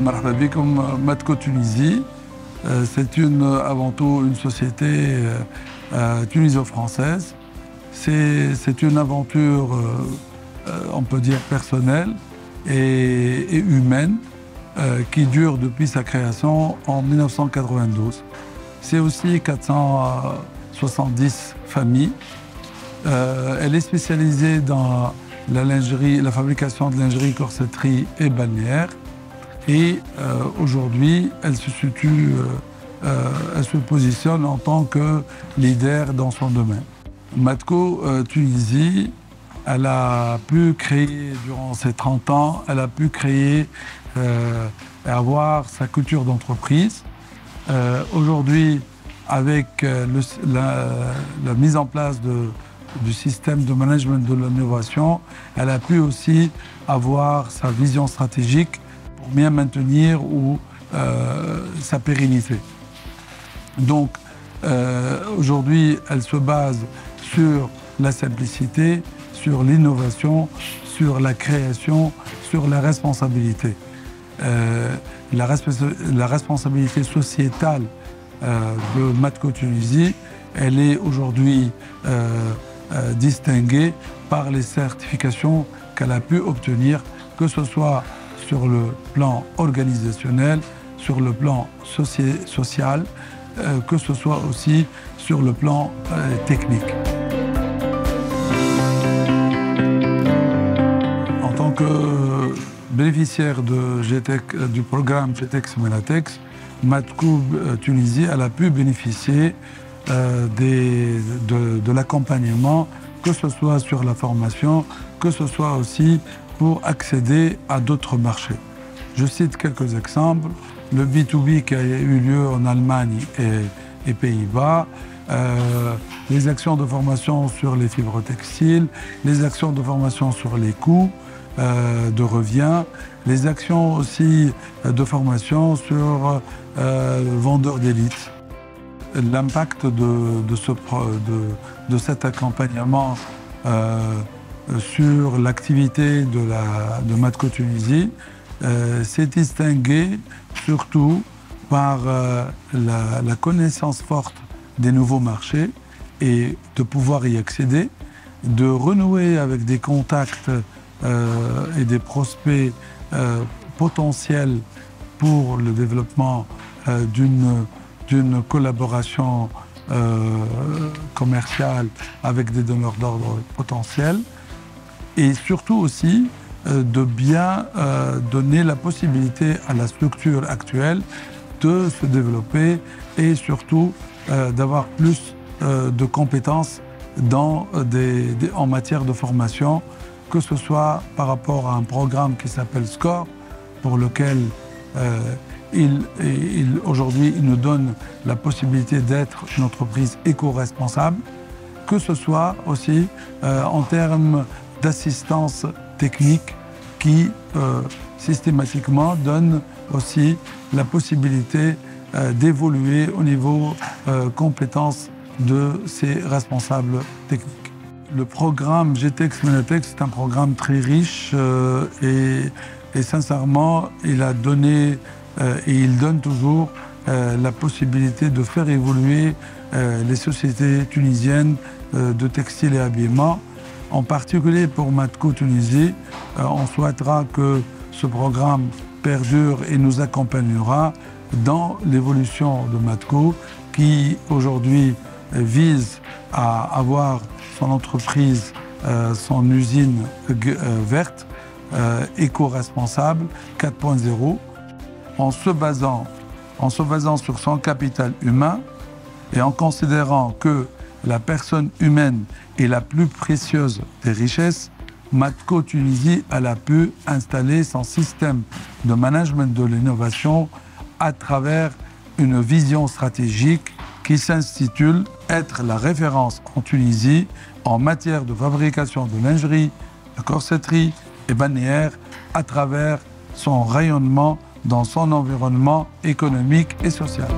Marhaba bikoum, Matco Tunisie, c'est avant tout une société tuniso-française. C'est une aventure, on peut dire, personnelle et humaine qui dure depuis sa création en 1992. C'est aussi 470 familles. Elle est spécialisée dans la lingerie, la fabrication de lingerie, corsetterie et balnéaire. Et aujourd'hui, elle se positionne en tant que leader dans son domaine. Matco Tunisie, elle a pu créer, durant ces 30 ans, elle a pu créer et avoir sa culture d'entreprise. Aujourd'hui, avec la mise en place du système de management de l'innovation, elle a pu aussi avoir sa vision stratégique pour bien maintenir sa pérennité. Donc, aujourd'hui, elle se base sur la simplicité, sur l'innovation, sur la création, sur la responsabilité. La responsabilité sociétale de Matco Tunisie, elle est aujourd'hui distinguée par les certifications qu'elle a pu obtenir, que ce soit sur le plan organisationnel, sur le plan social, que ce soit aussi sur le plan technique. En tant que bénéficiaire du programme GTEx-MENATEX, Matco Tunisie, elle a pu bénéficier de l'accompagnement, que ce soit sur la formation, que ce soit aussi pour accéder à d'autres marchés. Je cite quelques exemples. Le B2B qui a eu lieu en Allemagne et Pays-Bas, les actions de formation sur les fibres textiles, les actions de formation sur les coûts de revient, les actions aussi de formation sur vendeurs d'élite. L'impact de cet accompagnement sur l'activité de Matco Tunisie s'est distingué surtout par la connaissance forte des nouveaux marchés et de pouvoir y accéder, de renouer avec des contacts et des prospects potentiels pour le développement d'une collaboration commerciale avec des donneurs d'ordre potentiels, et surtout aussi de bien donner la possibilité à la structure actuelle de se développer et surtout d'avoir plus de compétences en matière de formation, que ce soit par rapport à un programme qui s'appelle SCORE, pour lequel aujourd'hui il nous donne la possibilité d'être une entreprise éco-responsable, que ce soit aussi en termes d'assistance technique qui systématiquement donne aussi la possibilité d'évoluer au niveau compétences de ces responsables techniques. Le programme GTEx-MENATEX est un programme très riche et sincèrement, il a donné et il donne toujours la possibilité de faire évoluer les sociétés tunisiennes de textile et habillement. En particulier pour Matco Tunisie, on souhaitera que ce programme perdure et nous accompagnera dans l'évolution de Matco, qui aujourd'hui vise à avoir son entreprise, son usine verte, éco-responsable 4.0, en se basant sur son capital humain et en considérant que la personne humaine est la plus précieuse des richesses. Matco Tunisie, elle a pu installer son système de management de l'innovation à travers une vision stratégique qui s'intitule « Être la référence en Tunisie en matière de fabrication de lingerie, de corsetterie et balnéaire à travers son rayonnement dans son environnement économique et social ».